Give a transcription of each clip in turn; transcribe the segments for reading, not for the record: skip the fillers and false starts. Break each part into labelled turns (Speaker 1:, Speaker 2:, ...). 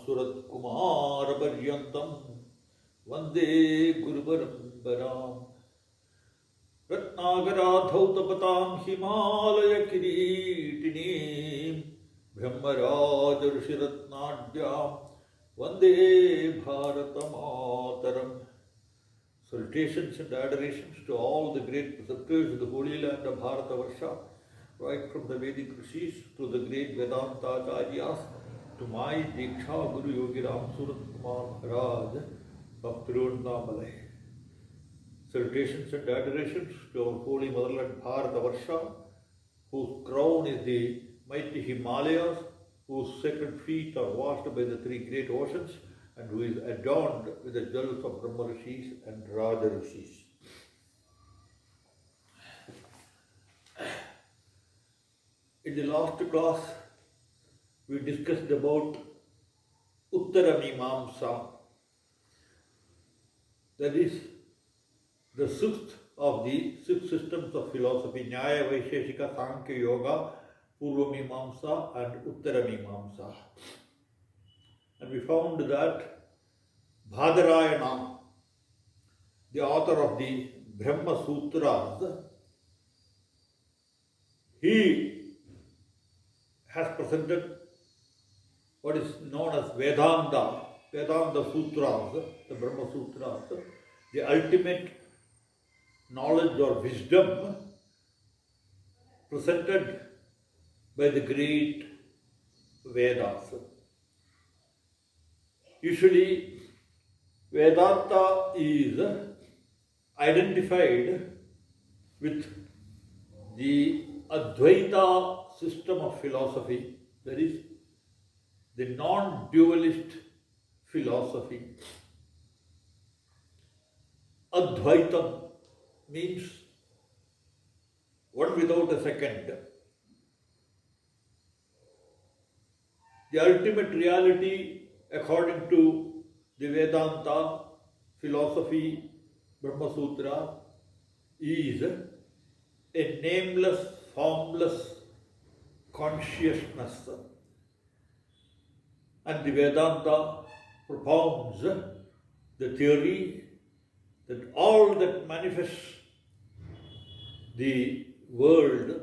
Speaker 1: Surat Kumar Paryantam Vande Guru Parambaram Ratnagaradhautapatam Himalaya Kiritinim Brahmaraj Rishiratnadyam Vande Bharatamataram. Salutations and adorations to all the great preceptors of the holy land of Bharatavarsha, right from the Vedic Rishis to the great Vedanta Acharyas, to my Diksha Guru Yogi Ram Surat Kumar Maharaj of Tiruvannamalai. Salutations and adorations to our holy motherland Bharatavarsha, whose crown is the mighty Himalayas, whose sacred feet are washed by the three great oceans, and who is adorned with the jewels of Brahma Rishis and Raja Rishis. In the last class, we discussed about Uttara Mimamsa, that is the sixth of the six systems of philosophy, Nyaya, Vaisheshika, Sankhya, Yoga, Purva Mimamsa and Uttara Mimamsa. And we found that Bhadarayana, the author of the Brahma Sutras, he has presented what is known as Vedanta Sutras, the Brahma Sutras, the ultimate knowledge or wisdom presented by the great Vedas. Usually, Vedanta is identified with the Advaitha system of philosophy, that is, the non-dualist philosophy. Advaitam means one without a second. The ultimate reality, according to the Vedanta philosophy, Brahma Sutra, is a nameless, formless consciousness. And the Vedanta propounds the theory that all that manifests the world,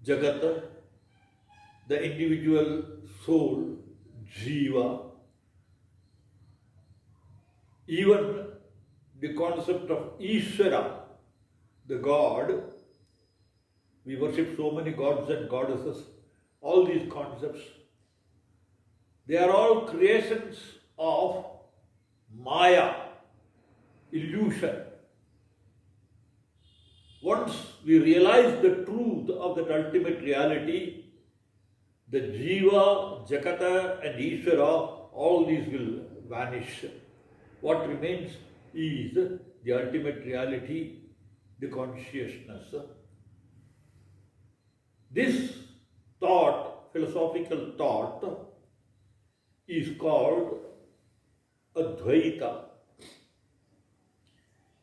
Speaker 1: Jagata, the individual soul, Jiva, even the concept of Ishvara, the God, we worship so many gods and goddesses, all these concepts, they are all creations of Maya, illusion. Once we realize the truth of that ultimate reality, the Jiva, Jakata and Ishvara, all these will vanish. What remains is the ultimate reality, the consciousness. This thought, philosophical thought, is called Advaita.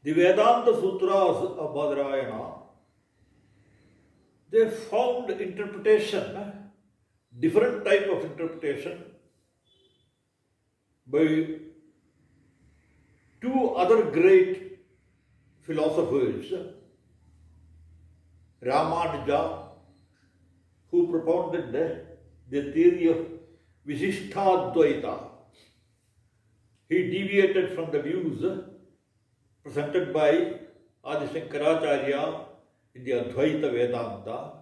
Speaker 1: The Vedanta Sutras of Badarayana, they found interpretation, different type of interpretation by two other great philosophers, Ramanuja, who propounded the theory of Visishtadvaita. He deviated from the views presented by Adi Shankaracharya in the Advaita Vedanta.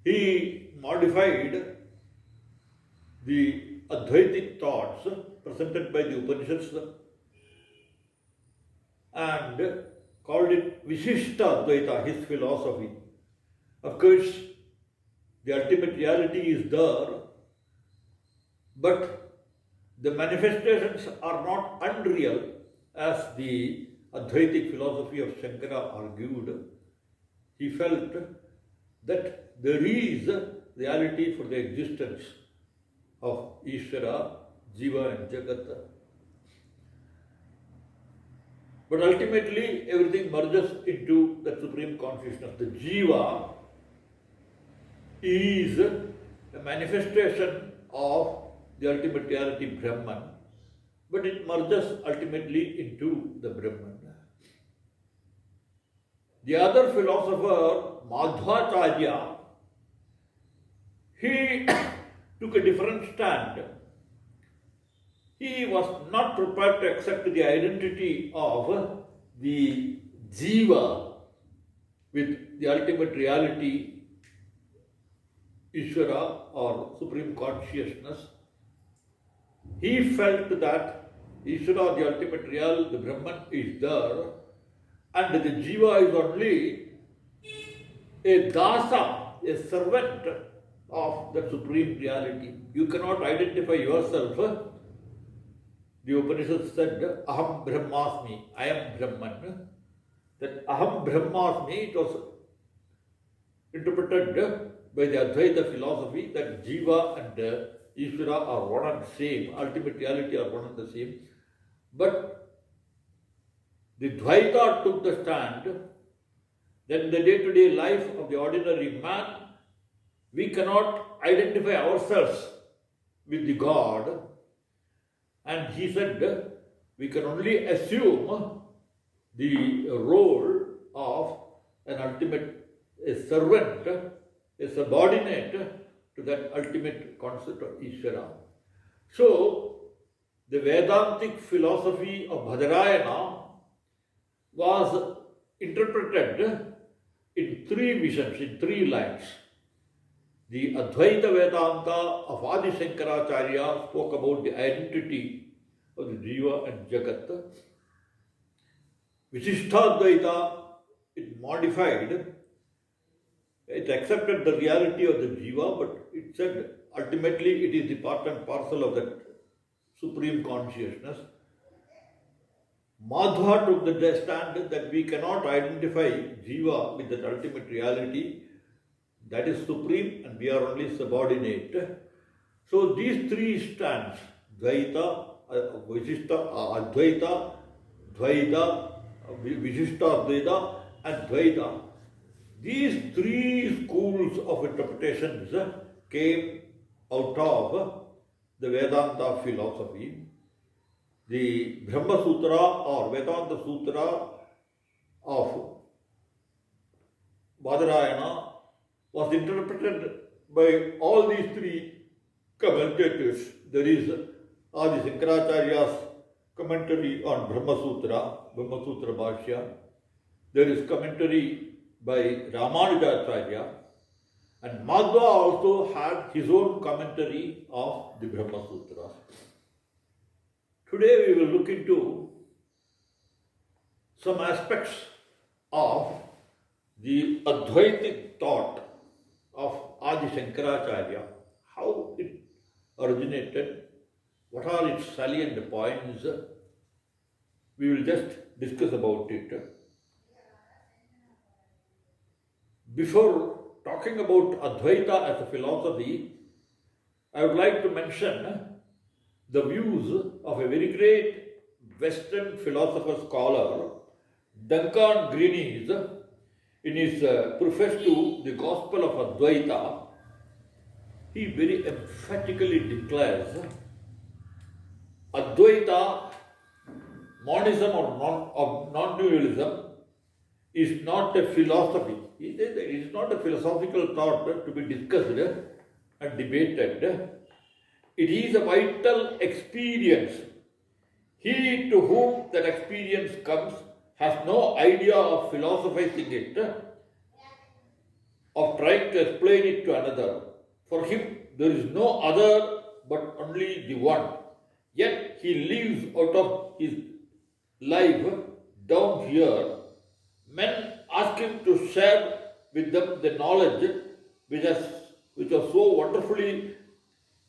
Speaker 1: He modified the Advaitic thoughts presented by the Upanishads and called it Vishishta Advaita, his philosophy. Of course, the ultimate reality is there, but the manifestations are not unreal as the Advaitic philosophy of Shankara argued. He felt that there is reality for the existence of Ishvara, Jiva and Jagat. But ultimately, everything merges into that supreme consciousness. The Jiva is a manifestation of the ultimate reality Brahman, but it merges ultimately into the Brahman. The other philosopher, Madhvacharya, he took a different stand. He was not prepared to accept the identity of the Jiva with the ultimate reality, Ishvara or Supreme Consciousness. He felt that Ishvara, the ultimate real, the Brahman is there, and the Jiva is only a dasa, a servant of the Supreme Reality. You cannot identify yourself. The Upanishad said, Aham Brahmasmi, I am Brahman. That Aham Brahmasmi, it was interpreted by the Advaitha philosophy that Jiva and Ishvara are one and the same, ultimate reality are one and the same. But the Dvaita took the stand that in the day-to-day life of the ordinary man, we cannot identify ourselves with the God. And he said, we can only assume the role of an ultimate, a servant, a subordinate to that ultimate concept of Ishvara. So, the Vedantic philosophy of Badarayana was interpreted in three visions, in three lines. The Advaitha Vedanta of Adi Shankaracharya spoke about the identity of the Jiva and Jagat. Vishishtadvaita, it modified, it accepted the reality of the Jiva, but it said ultimately it is the part and parcel of that Supreme Consciousness. Madhva took the stand that we cannot identify Jiva with that ultimate reality. That is supreme and we are only subordinate. So these three stands, Dvaita, Vishishta, Advaita, Dvaita, Vishishta Advaita and Dvaita. These three schools of interpretations came out of the Vedanta philosophy. The Brahma Sutra or Vedanta Sutra of Badarayana was interpreted by all these three commentators. There is Adi Shankaracharya's commentary on Brahma Sutra Bhashya. There is commentary by Ramanujacharya. And Madhva also had his own commentary of the Brahma Sutras. Today we will look into some aspects of the Advaitic thought of Adi Shankaracharya, how it originated, what are its salient points. We will just discuss about it. Before talking about Advaita as a philosophy, I would like to mention the views of a very great Western philosopher scholar, Duncan Greenies, in his preface to the Gospel of Advaita. He very emphatically declares Advaita, monism or non-dualism, is not a philosophy. He says that it is not a philosophical thought to be discussed and debated. It is a vital experience. He to whom that experience comes has no idea of philosophizing it, of trying to explain it to another. For him, there is no other but only the one. Yet he lives out of his life down here. Men ask him to share with them the knowledge which was so wonderfully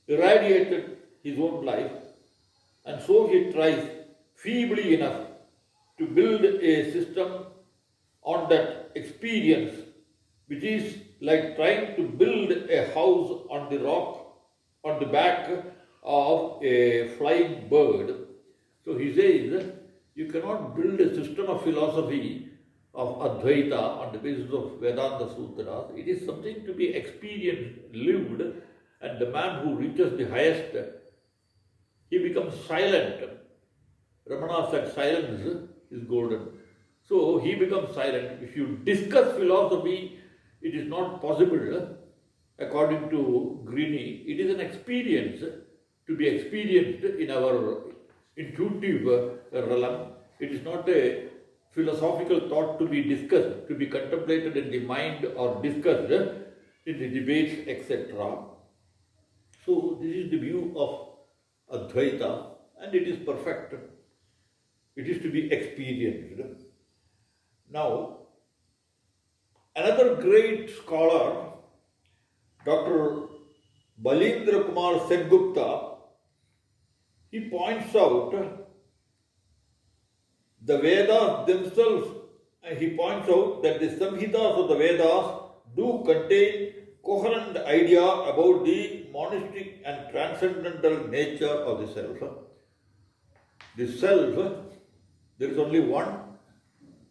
Speaker 1: irradiated his own life, and so he tries feebly enough to build a system on that experience, which is like trying to build a house on the rock, on the back of a flying bird. So he says, you cannot build a system of philosophy of Advaita on the basis of Vedanta Sutras. It is something to be experienced, lived, and the man who reaches the highest, he becomes silent. Ramana said silence is golden. So he becomes silent. If you discuss philosophy, it is not possible. According to Greeny, it is an experience to be experienced in our intuitive realm. It is not a philosophical thought to be discussed, to be contemplated in the mind or discussed in the debates, etc. So this is the view of Advaita, and it is perfect. It is to be experienced. Now, another great scholar, Dr. Balindra Kumar Sengupta, he points out the Vedas themselves, and he points out that the Samhitas of the Vedas do contain coherent idea about the monistic and transcendental nature of the self. The self, there is only one,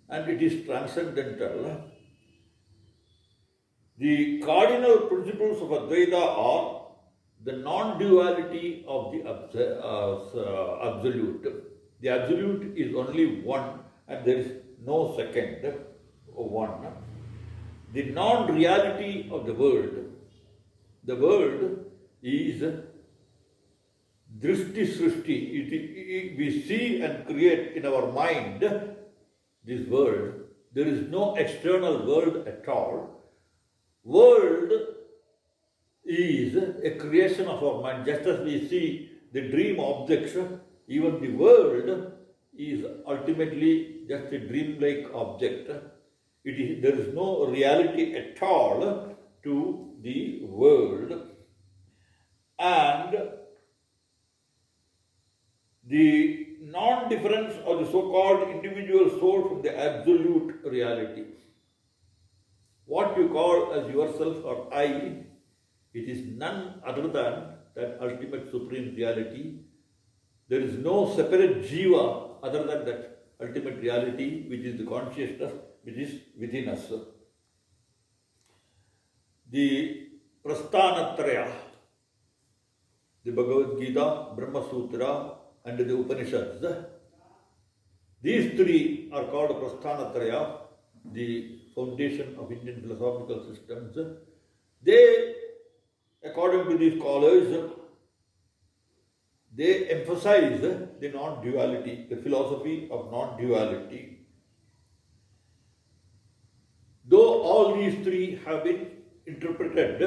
Speaker 1: and it is transcendental. The cardinal principles of Advaita are the non-duality of the absolute. The absolute is only one, and there is no second one. The non-reality of the world. The world is drishti srishti. We see and create in our mind this world. There is no external world at all. World is a creation of our mind. Just as we see the dream objects, even the world is ultimately just a dream-like object. There is no reality at all to the world. And the non-difference of the so-called individual soul from the absolute reality. What you call as yourself or I, it is none other than that ultimate supreme reality. There is no separate jiva other than that ultimate reality, which is the consciousness which is within us. The Prasthanatraya, the Bhagavad Gita, Brahma Sutra, and the Upanishads, these three are called Prasthanatraya, the foundation of Indian philosophical systems. They, according to these scholars, they emphasize the non-duality, the philosophy of non-duality. Though all these three have been interpreted,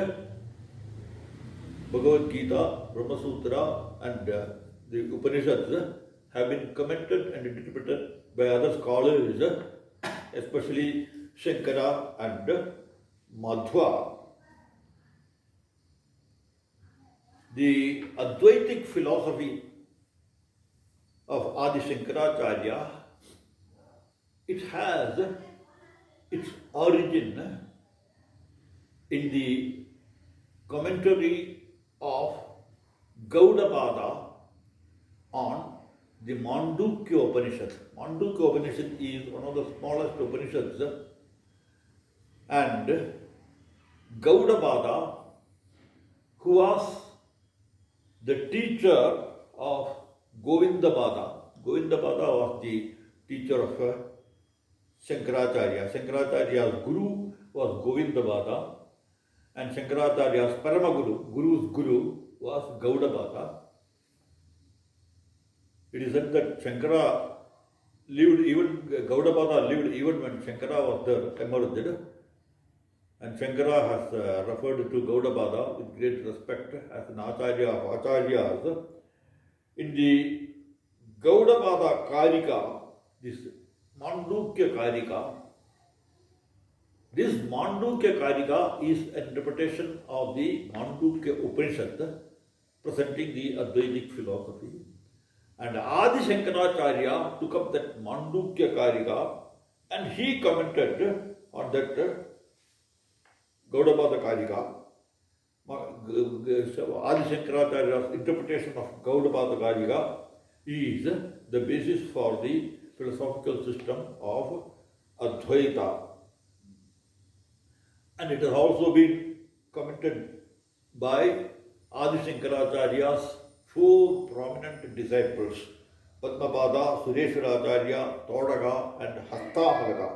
Speaker 1: Bhagavad Gita, Brahma Sutra, and the Upanishads have been commented and interpreted by other scholars, especially Shankara and Madhva. The Advaitic philosophy of Adi Shankaracharya, it has its origin in the commentary of Gaudapada on the Mandukya Upanishad. Mandukya Upanishad is one of the smallest Upanishads, and Gaudapada, who was the teacher of Govindapada. Govindapada was the teacher of Shankaracharya. Shankaracharya's guru was Govindapada, and Shankaracharya's Paramaguru, guru's guru, was Gaudapada. It is said that Shankara lived even, Gaudapada lived even when Shankara was there, emerged. And Shankara has referred to Gaudapada with great respect as an Acharya of Acharyas. In the Gaudapada Karika, this Mandukya Karika, this Mandukya Karika is an interpretation of the Mandukya Upanishad, presenting the Advaitic philosophy. And Adi Shankaracharya took up that Mandukya Karika and he commented on that Gaudapada Karika. Adi Shankaracharya's interpretation of Gaudapada Karika is the basis for the philosophical system of Advaita. And it has also been commented by Adi Shankaracharya's four prominent disciples, Padmapada, Sureshwaracharya, Todaga, and Hastamagata.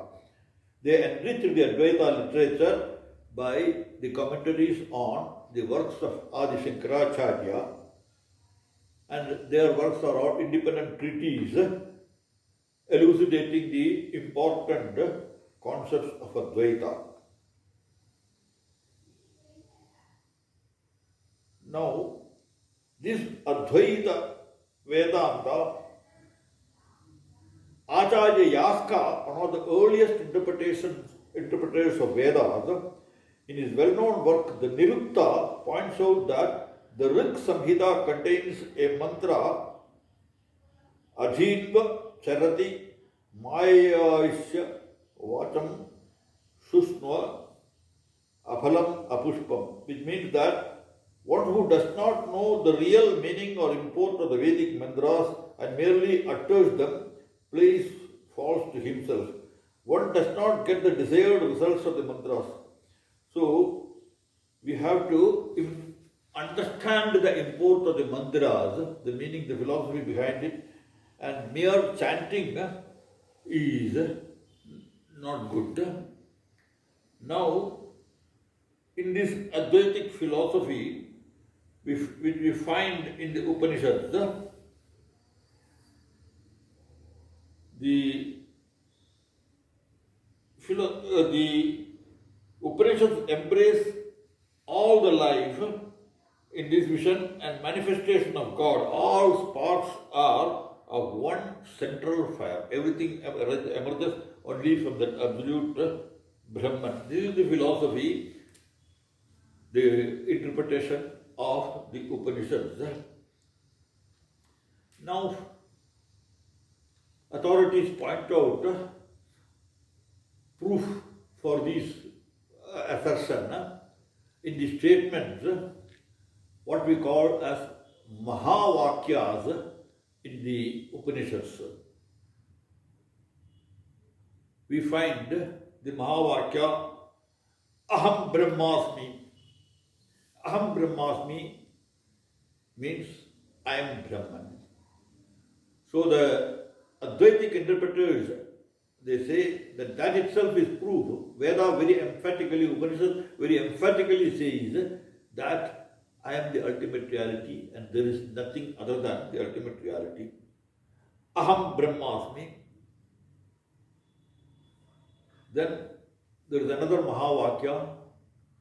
Speaker 1: They enriched the Advaita literature by the commentaries on the works of Adi Shankaracharya, and their works are all independent treatises elucidating the important concepts of Advaita. Now, this Advaita Vedanta, Acharya Yaska, one of the earliest interpreters of Vedas, in his well-known work, the Nirukta, points out that the Rig Samhita contains a mantra, Ajhinva Charati Mayaisya Vacham Susnva Aphalam Apushpam, which means that one who does not know the real meaning or import of the Vedic mantras and merely utters them plays false to himself. One does not get the desired results of the mantras. So, we have to understand the import of the mantras, the meaning, the philosophy behind it, and mere chanting is not good. Now, in this Advaitic philosophy, which we find in the Upanishads, the Upanishads embrace all the life in this vision and manifestation of God. All sparks are of one central fire. Everything emerges only from that absolute Brahman. This is the philosophy, the interpretation of the Upanishads. Now, authorities point out proof for this assertion in the statements, what we call as Mahavakyas in the Upanishads. We find the Mahavakya, Aham Brahmasmi. Aham Brahmasmi means I am Brahman. So the Advaitic interpreters, they say that that itself is proof. Veda very emphatically, Upanishad very emphatically says that I am the ultimate reality and there is nothing other than the ultimate reality. Aham Brahmasmi. Then there is another Mahavakya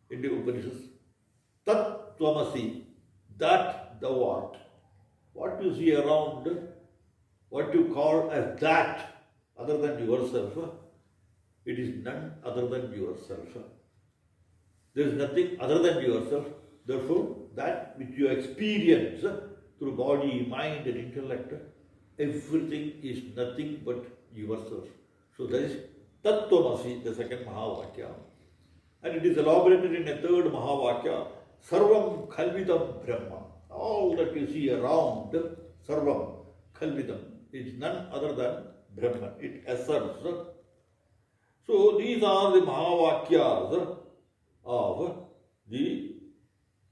Speaker 1: in the Upanishads. Tat Tvamasi, that thou art. What you see around, what you call as that other than yourself, it is none other than yourself. There is nothing other than yourself. Therefore, that which you experience through body, mind and intellect, everything is nothing but yourself. So that is Tat Tvamasi, the second Mahavakya. And it is elaborated in a third Mahavakya, Sarvam Khalvidam Brahma. All that you see around, Sarvam Khalvidam, is none other than Brahman. It asserts. So these are the Mahavakyas of the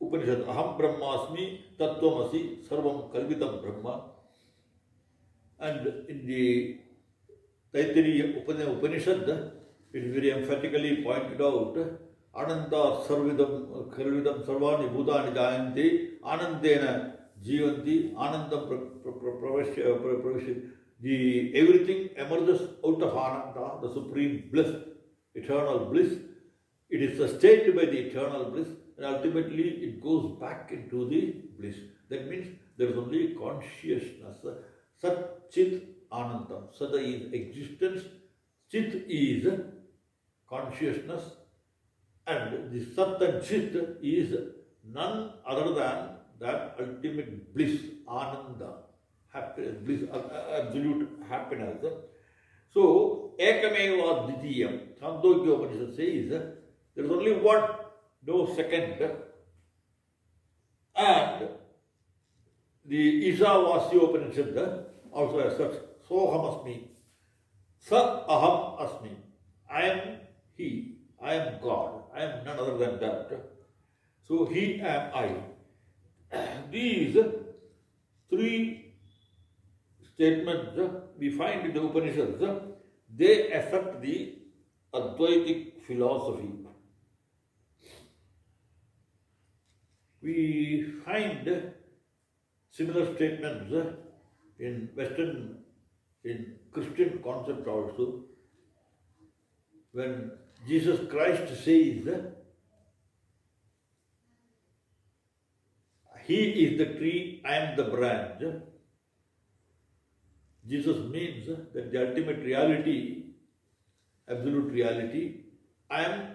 Speaker 1: Upanishad. Aham Brahmasmi, Tattvamasi, Sarvam Khalvidam Brahma. And in the Taittiriya Upanishad, it is very emphatically pointed out, Ananda Sarvidam Khalvidam Sarvani Bhutani Jayanti Anandena Jivanti Anandam Pravashya. The everything emerges out of Ananda, the supreme bliss, eternal bliss. It is sustained by the eternal bliss and ultimately it goes back into the bliss. That means there is only consciousness. Sat Chit Anandam. Sada is existence, Chit is consciousness, and the Sat and Chit is none other than that ultimate bliss, Ananda, happiness, bliss, absolute happiness. So, Ekameva Dvitiyam, Chandogya Upanishad says, there is only one, no second. And the Ishavasya Upanishad also asserts, Soham Asmi, Sa Aham Asmi. I am He, I am God, I am none other than that. So He am I. These three statements we find in the Upanishads, they accept the Advaitic philosophy. We find similar statements in Christian concept also. When Jesus Christ says, He is the tree, I am the branch, Jesus means that the ultimate reality, absolute reality, I am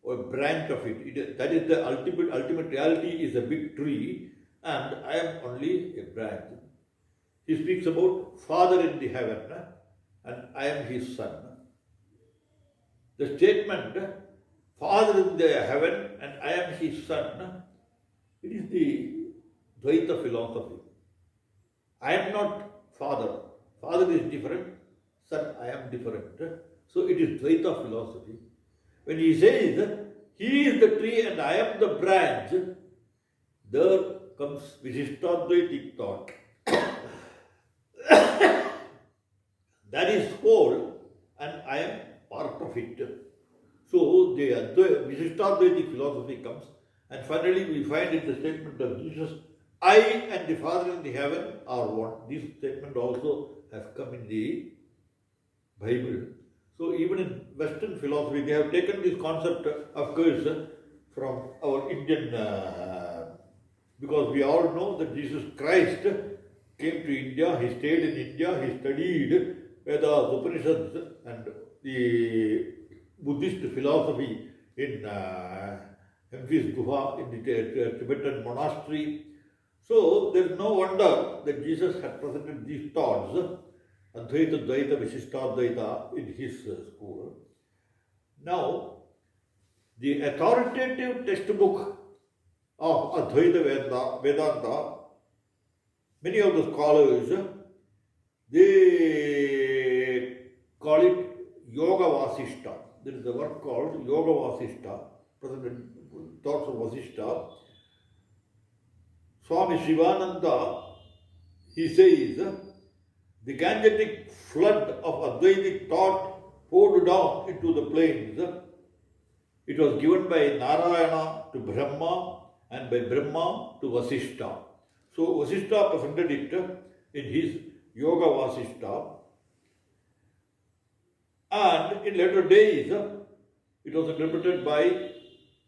Speaker 1: a branch of it. That is the ultimate reality is a big tree and I am only a branch. He speaks about Father in the heaven and I am His Son. The statement, Father in the heaven and I am His Son, it is the Advaita philosophy. I am not Father. Father is different, Son, I am different. So it is Advaita philosophy. When he says, He is the tree and I am the branch, there comes Vishishtadvaitic thought. That is whole and I am part of it. So the Vishishtadvaitic philosophy comes, and finally we find in the statement of Jesus, I and the Father in the heaven are one. This statement also has come in the Bible. So even in Western philosophy, they have taken this concept, of course, from our Indian, because we all know that Jesus Christ came to India, He stayed in India, He studied Vedas, Upanishads and the Buddhist philosophy in Memphis Guha, in the Tibetan monastery. So there is no wonder that Jesus had presented these thoughts, Advaita, Dvaita, Vishishtadvaita, in His school. Now, the authoritative textbook of Advaita Vedanta, many of the scholars, they call it Yoga Vasishta. There is a work called Yoga Vasishta, presented thoughts of Vasishta. Swami Shivananda, he says, the Gangetic flood of Advaitic thought poured down into the plains. It was given by Narayana to Brahma and by Brahma to Vasishta. So Vasishta presented it in his Yoga Vasishta. And in later days, it was interpreted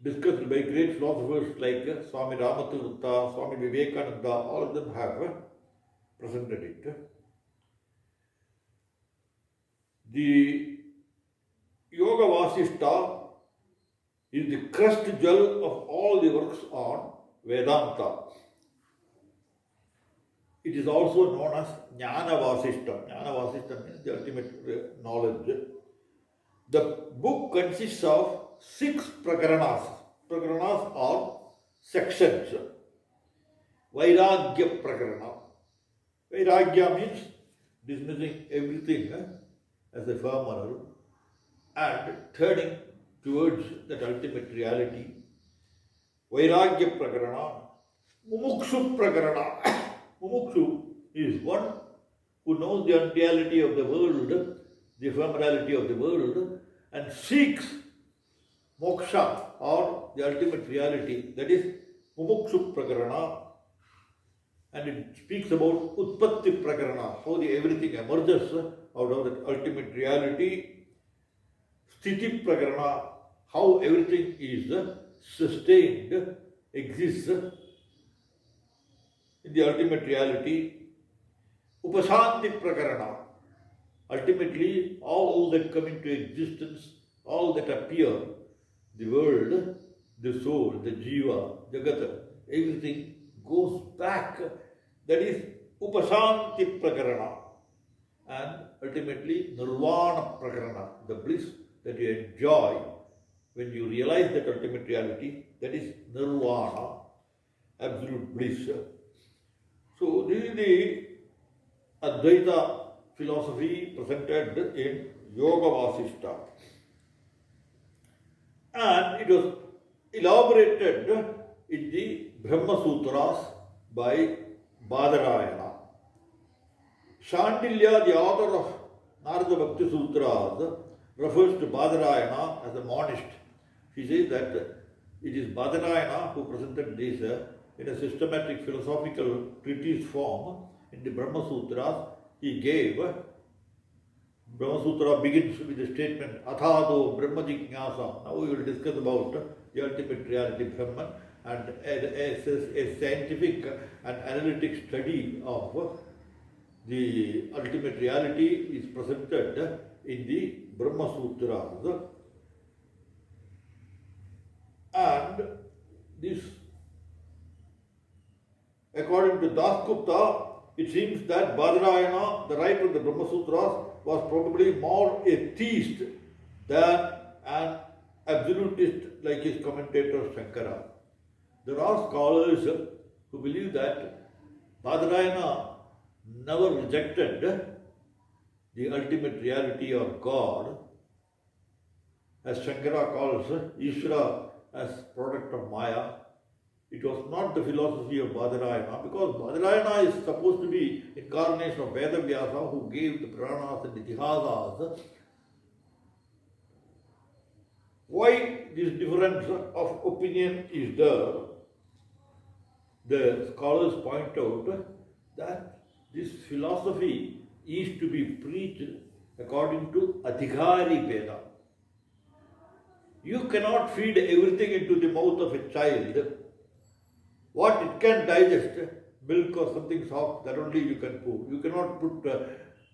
Speaker 1: discussed by great philosophers like Swami Ramatirtha, Swami Vivekananda, all of them have presented it. The Yoga Vasishta is the crust jewel of all the works on Vedanta. It is also known as Jnana Vasishta. Jnana Vasishta means the ultimate knowledge. The book consists of 6 prakaranas. Prakaranas are sections. Vairagya prakarana. Vairagya means dismissing everything as a ephemeral and turning towards that ultimate reality. Vairagya prakarana. Mumukshu prakarana. Mumukshu is one who knows the unreality of the world, the ephemerality of the world, and seeks moksha or the ultimate reality. That is Mumukshu prakarana. And it speaks about Utpatti prakarana, how everything emerges out of that ultimate reality. Sthiti prakarana, how everything is sustained, exists in the ultimate reality. Upasanti prakarana, ultimately all that come into existence, all that appear, the world, the soul, the jiva, jagata, everything goes back. That is Upasanti prakarana. And ultimately Nirvana prakarana, the bliss that you enjoy when you realize that ultimate reality, that is Nirvana, absolute bliss. So this is the Advaita philosophy presented in Yoga Vasishta. and it was elaborated in the Brahma Sutras by Badarayana. Shandilya, the author of Narada Bhakti Sutras, refers to Badarayana as a monist. She says that it is Badarayana who presented this in a systematic philosophical treatise form in the Brahma Sutras. He gave Brahma Sutra begins with the statement Athado Brahma Jignasa. Now we will discuss about the ultimate reality Brahman, and a scientific and analytic study of the ultimate reality is presented in the Brahma Sutras. And this, according to Dasgupta, it seems that Badarayana, the writer of the Brahma Sutras, was probably more a theist than an absolutist like his commentator Shankara. There are scholars who believe that Badarayana never rejected the ultimate reality of God, as Shankara calls Ishvara as product of Maya. It was not the philosophy of Badarayana, because Badarayana is supposed to be incarnation of Vedavyasa, who gave the Puranas and the Itihasas. Why this difference of opinion is there? The scholars point out that this philosophy is to be preached according to Adhikari Veda. You cannot feed everything into the mouth of a child. What it can digest, milk or something soft, that only you can put. You cannot put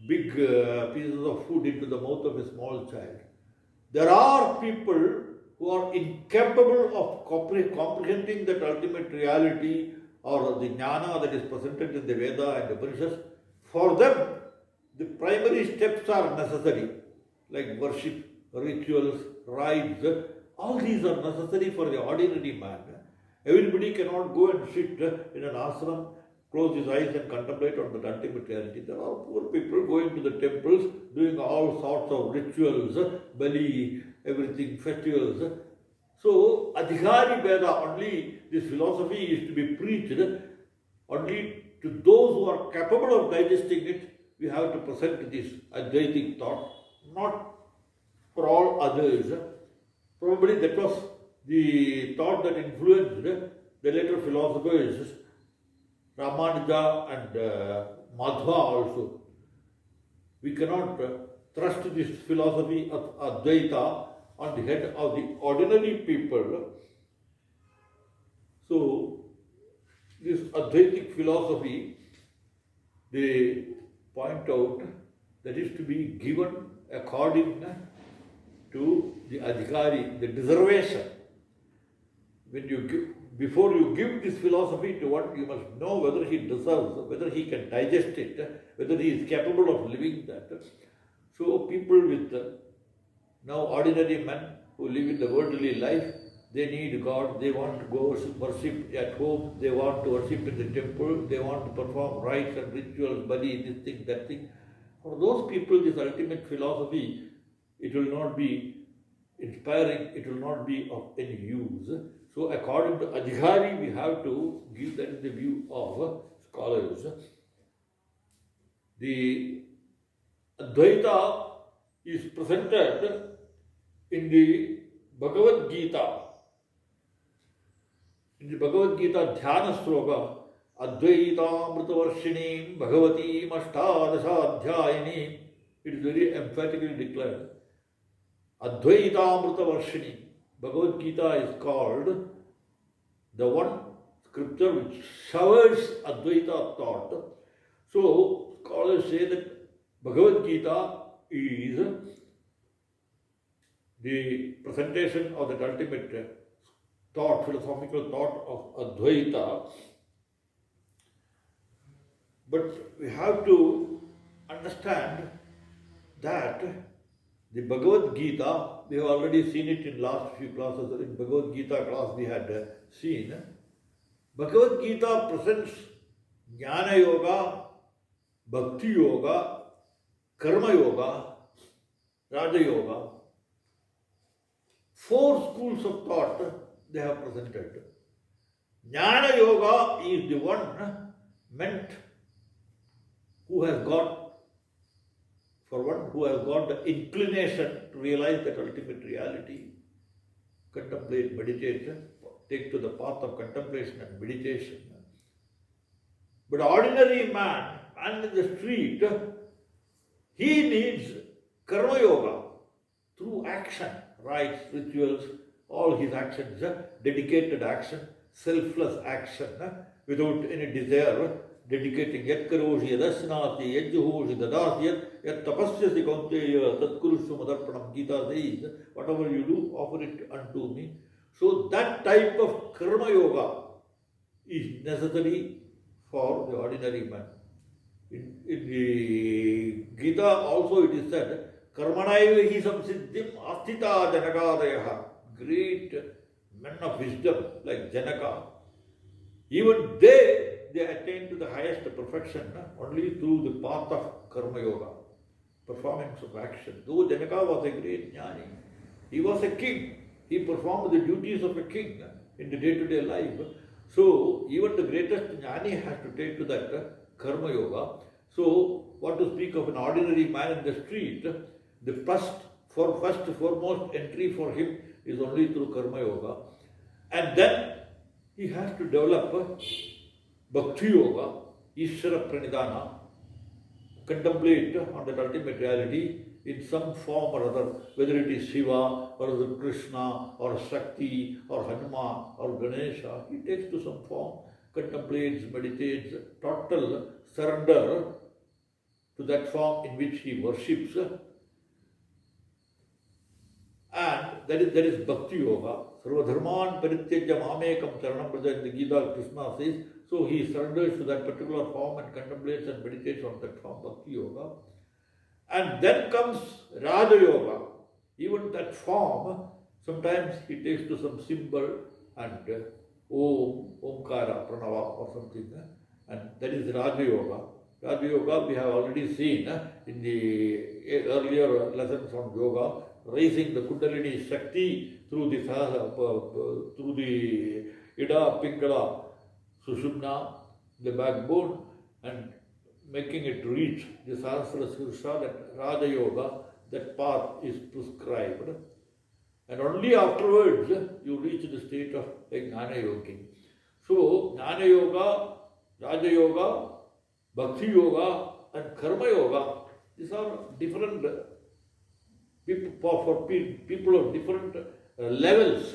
Speaker 1: big pieces of food into the mouth of a small child. There are people who are incapable of comprehending that ultimate reality or the jnana that is presented in the Veda and the Upanishads. For them, the primary steps are necessary, like worship, rituals, rites. All these are necessary for the ordinary man. Everybody cannot go and sit in an ashram, close his eyes and contemplate on the ultimate reality. There are poor people going to the temples, doing all sorts of rituals, bali, everything, festivals. So, Adhikari Veda, only this philosophy is to be preached only to those who are capable of digesting it. We have to present this Advaitic thought, not for all others. Probably that was the thought that influenced the later philosophers, Ramanuja and Madhva also. We cannot thrust this philosophy of Advaita on the head of the ordinary people. So, this Advaitic philosophy, they point out that is to be given according to the Adhikari, the deservation. When you give, before you give this philosophy to one, you must know whether he deserves, whether he can digest it, whether he is capable of living that. So people with now ordinary men who live in the worldly life, they need God, they want to go worship at home, they want to worship in the temple, they want to perform rites and rituals, bali, this thing, that thing. For those people, this ultimate philosophy, it will not be inspiring, it will not be of any use. So according to Adhikari, we have to give that in the view of scholars. The Advaita is presented in the Bhagavad Gita. In the Bhagavad Gita Dhyana Sloka, Advaitamritavarshini Bhagavati Ashtadasha, it is very emphatically declared. Advaitamritavarshini. Bhagavad Gita is called the one scripture which showers Advaita thought. So, scholars say that Bhagavad Gita is the presentation of the ultimate thought, philosophical thought of Advaita. But we have to understand that the Bhagavad Gita, we have already seen it in last few classes. In Bhagavad Gita class we had seen. Bhagavad Gita presents Jnana Yoga, Bhakti Yoga, Karma Yoga, Raja Yoga, 4 schools of thought they have presented. Jnana Yoga is the one meant who has got, for one who has got the inclination to realize that ultimate reality, contemplate, meditate, take to the path of contemplation and meditation. But ordinary man in the street, he needs karma yoga through action, rites, rituals, all his actions, dedicated action, selfless action, without any desire, dedicating yat karoshi yadasnati yat juhoshi dadasya yat tapasyasi kaunteya tat kurushu madarpanam. Gita says, whatever you do, offer it unto me. So that type of karma yoga is necessary for the ordinary man. In the Gita also it is said, karmanaiva hi samsiddhim astita janakadayaha. Great men of wisdom like Janaka, even they attain to the highest perfection only through the path of karma yoga, performance of action. Though Janaka was a great jnani, he was a king. He performed the duties of a king in the day-to-day life. So even the greatest jnani has to take to that karma yoga. So what to speak of an ordinary man in the street, the foremost entry for him is only through karma yoga. And then he has to develop bhakti yoga, Ishvara pranidhana, contemplate on that ultimate reality in some form or other, whether it is Shiva or is it Krishna or Shakti or Hanuma or Ganesha. He takes to some form, contemplates, meditates, total surrender to that form in which he worships. And that is bhakti yoga. Sarva dharman parityajya mamekam charanam praja. In the Gita, Krishna says, so he surrenders to that particular form and contemplates and meditates on that form, bhakti yoga. And then comes Raja Yoga. Even that form, sometimes he takes to some symbol and Om, Omkara, Pranava or something. And that is Raja Yoga. Raja Yoga we have already seen in the earlier lessons on yoga, raising the Kundalini Shakti through the Ida, Pingala, Sushumna, the backbone, and making it reach the Sahasra Sirsha, that Raja Yoga, that path is prescribed. And only afterwards you reach the state of a Jnana Yogi. So Jnana Yoga, Raja Yoga, Bhakti Yoga and Karma Yoga, these are different for people of different levels.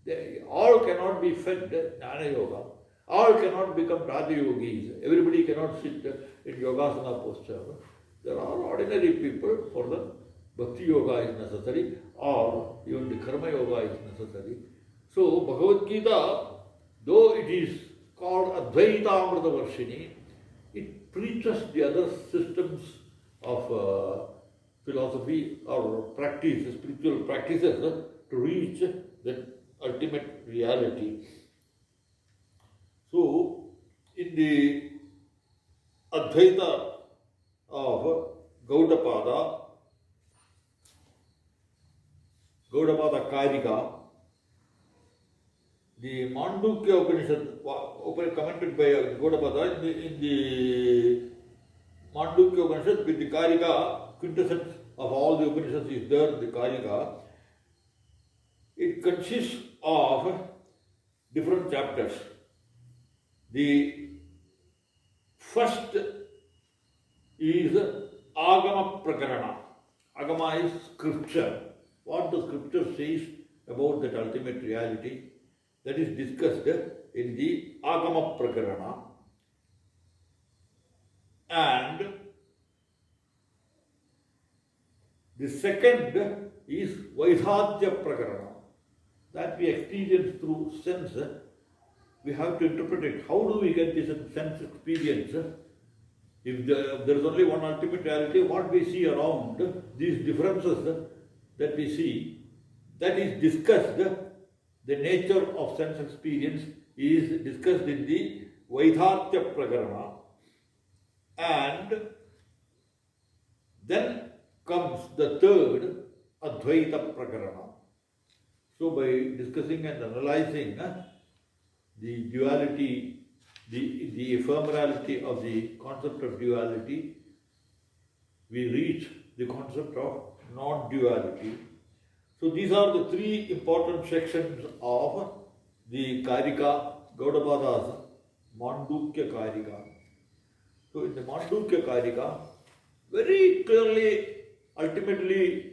Speaker 1: They all cannot be fed Jnana Yoga. All cannot become Raja Yogis. Everybody cannot sit in Yogasana posture. There are ordinary people for the Bhakti Yoga is necessary, or even the Karma Yoga is necessary. So Bhagavad Gita, though it is called Advaitha Varshini, it preaches the other systems of philosophy or practice, spiritual practices to reach the ultimate reality. So, in the Advaita of Gaudapada Karika, the Mandukya Upanishad, commented by Gaudapada, in the Mandukya Upanishad, with the Karika, quintessence of all the Upanishads is there, the Karika. It consists of different chapters. The first is Agama Prakarana. Agama is scripture. What the scripture says about that ultimate reality, that is discussed in the Agama Prakarana. And the second is Vaidhatya Prakarana. That we experience through sense. We have to interpret it. How do we get this sense experience? If there is only one ultimate reality, what we see around, these differences that we see, that is discussed, the nature of sense experience is discussed in the Vaidhatya Prakarana. And then comes the third, Advaita Prakarana. So by discussing and analyzing the duality, the ephemerality of the concept of duality, we reach the concept of non-duality. So these are the three important sections of the Karika, Gaudapada's Mandukya Karika. So in the Mandukya Karika, very clearly, ultimately,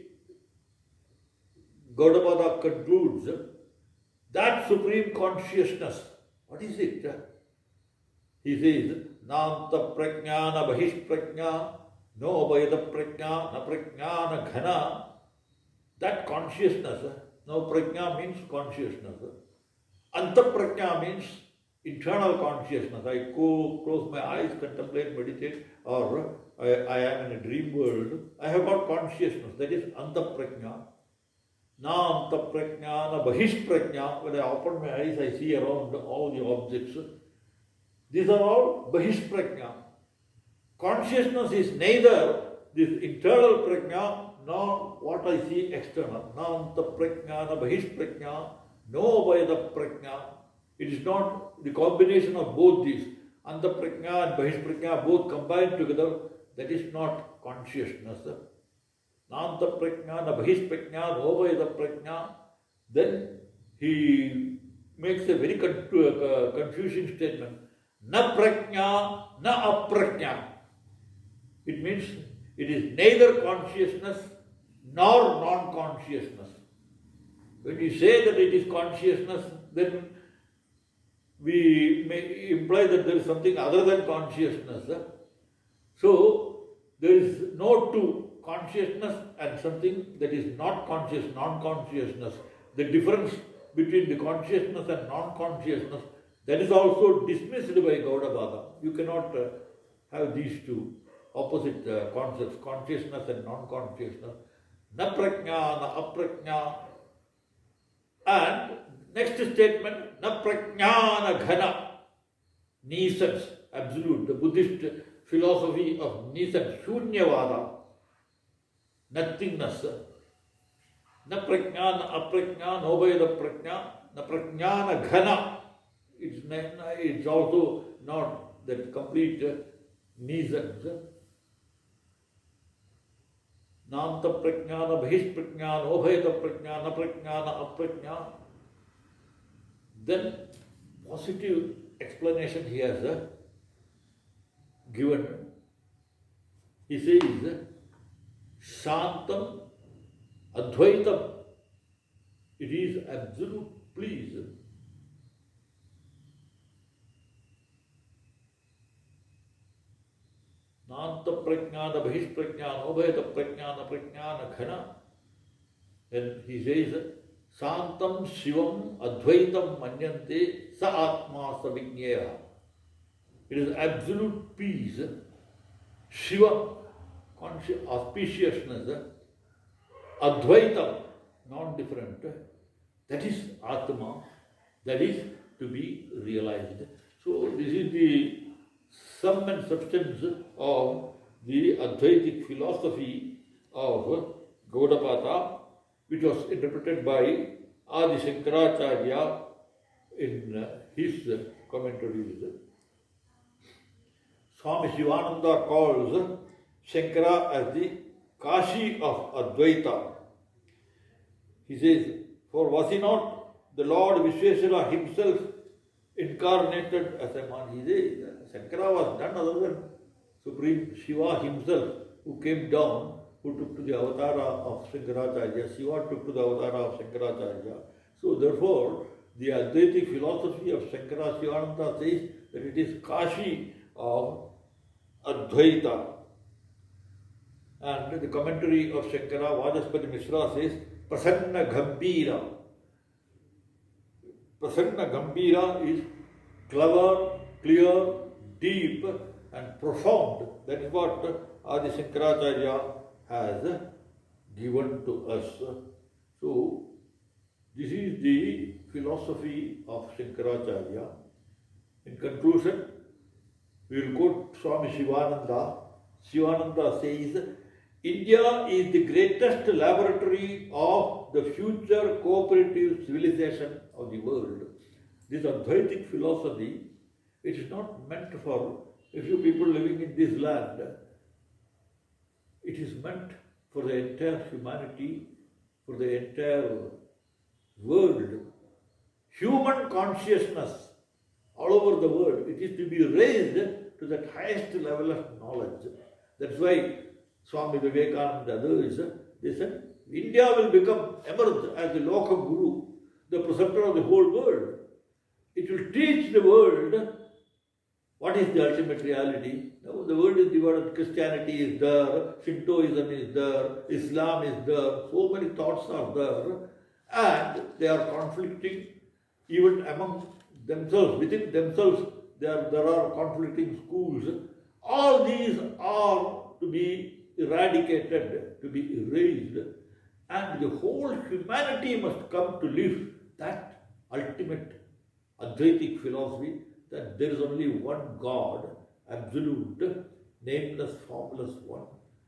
Speaker 1: Gaudapada concludes that supreme consciousness. What is it? He says, Nanta prajnana bahish prajna, no abhayada prajna, na prajnana ghana. That consciousness, now prajna means consciousness. Anta prajna means internal consciousness. I close my eyes, contemplate, meditate, or I am in a dream world. I have got consciousness. That is anta prajna. Na anta prajna, na bahish prajna. When I open my eyes, I see around all the objects. These are all bahish prajna. Consciousness is neither this internal prajna nor what I see external. Na anta prajna, na bahish prajna, no abhayada prajna. It is not the combination of both these. Anta prajna and bahish prajna both combined together. That is not consciousness. Nanta prajna, na bahish prajna, no abhayada prajna. Then he makes a very confusing statement. Na prajna, na aprajna. It means it is neither consciousness nor non-consciousness. When we say that it is consciousness, then we may imply that there is something other than consciousness. So there is no two, consciousness and something that is not conscious, non-consciousness. The difference between the consciousness and non-consciousness, that is also dismissed by Gaudapada. You cannot have these two opposite concepts, consciousness and non-consciousness. Na prajna, na aprajna. And next statement, na prajna, na ghana. Nescience, absolute. The Buddhist philosophy of nescience, shunyavada, nothingness. Na prajna, na aprajna, no abhayada prajna, na prajna, na ghana. It's also not that complete nescience. Nanta prajna, na bahish prajna, no abhayada prajna, na prajna, na aprajna. Then positive explanation he has given. He says, Shantam Advaitam. It is absolute please. Nanta prajnana bahish prajnana obhayata prajnana prajnana ghana. Then he says, Santam Shivam Advaitam Manyante Sa Atma Sa Vigneya. It is absolute peace. Shiva, auspiciousness. Advaitam, non-different. That is Atma. That is to be realized. So this is the sum and substance of the Advaitic philosophy of Gaudapada, which was interpreted by Adi Shankaracharya in his commentaries. Swami Shivananda calls Shankara as the Kashi of Advaita. He says, for was he not the Lord Vishveshwara himself incarnated as a man? He says, Shankara was none other than Supreme Shiva himself, who came down, who took to the avatara of Shankaracharya. Shiva took to the avatara of Shankaracharya. So therefore, the Advaitic philosophy of Shankara Shivananda says that it is Kashi of Advaita. And the commentary of Shankara, Vajaspati Mishra says, Prasanna Gambhira. Prasanna Gambhira is clever, clear, deep and profound. That is what Adi Shankaracharya has given to us. So, this is the philosophy of Shankaracharya. In conclusion, we will quote Swami Shivananda. Shivananda says, India is the greatest laboratory of the future cooperative civilization of the world. This Advaitic philosophy, it is not meant for a few people living in this land. It is meant for the entire humanity, for the entire world. Human consciousness all over the world, it is to be raised to that highest level of knowledge. That's why Swami Vivekananda and others, they said, India will emerge as the local guru, the preceptor of the whole world. It will teach the world what is the ultimate reality. Now, the world is divided. Christianity is there, Shintoism is there, Islam is there, so many thoughts are there, and they are conflicting even among themselves, within themselves. There are conflicting schools. All these are to be eradicated, to be erased, and the whole humanity must come to live that ultimate Advaitic philosophy, that there is only one God, absolute, nameless, formless one.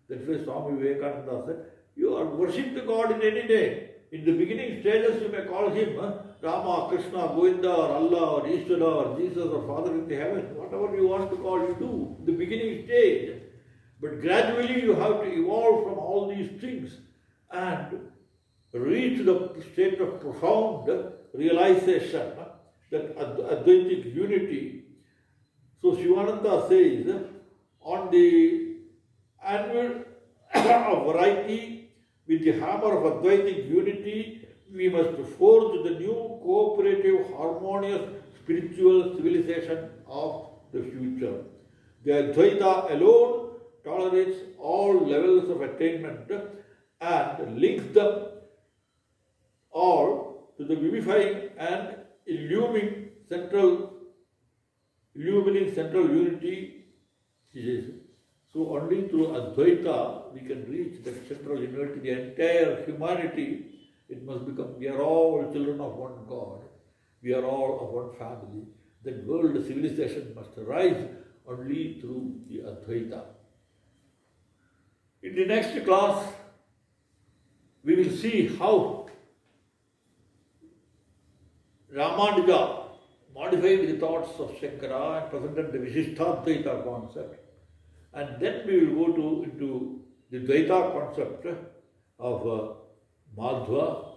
Speaker 1: That's why Swami Vivekananda said, you are worship the God in any name. In the beginning stages you may call him Rama, Krishna, Govinda, or Allah, or Ishvara, or Jesus, or Father in the heaven. Whatever you want to call, you do. In the beginning stage. But gradually you have to evolve from all these things and reach the state of profound realization that Advaitic unity. So Shivananda says, on the anvil of variety, with the hammer of Advaitic unity, we must forge the new cooperative, harmonious, spiritual civilization of the future. The Advaita alone tolerates all levels of attainment and links them all to the vivifying and illumining central unity. So only through Advaita we can reach that central unity, the entire humanity. It must become, we are all children of one God. We are all of one family. The world civilization must rise only through the Advaita. In the next class, we will see how Ramanuja modified the thoughts of Shankara and presented the Vishishtadvaita concept. And then we will go into the Dvaita concept of Madhva.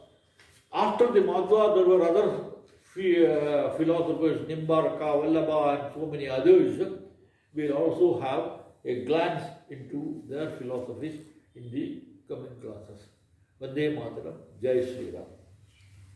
Speaker 1: After the Madhva, there were other philosophers, Nimbarka, Vallabha, and so many others. We will also have a glance into their philosophies in the coming classes. Vande Mataram, Jai Sri Ram.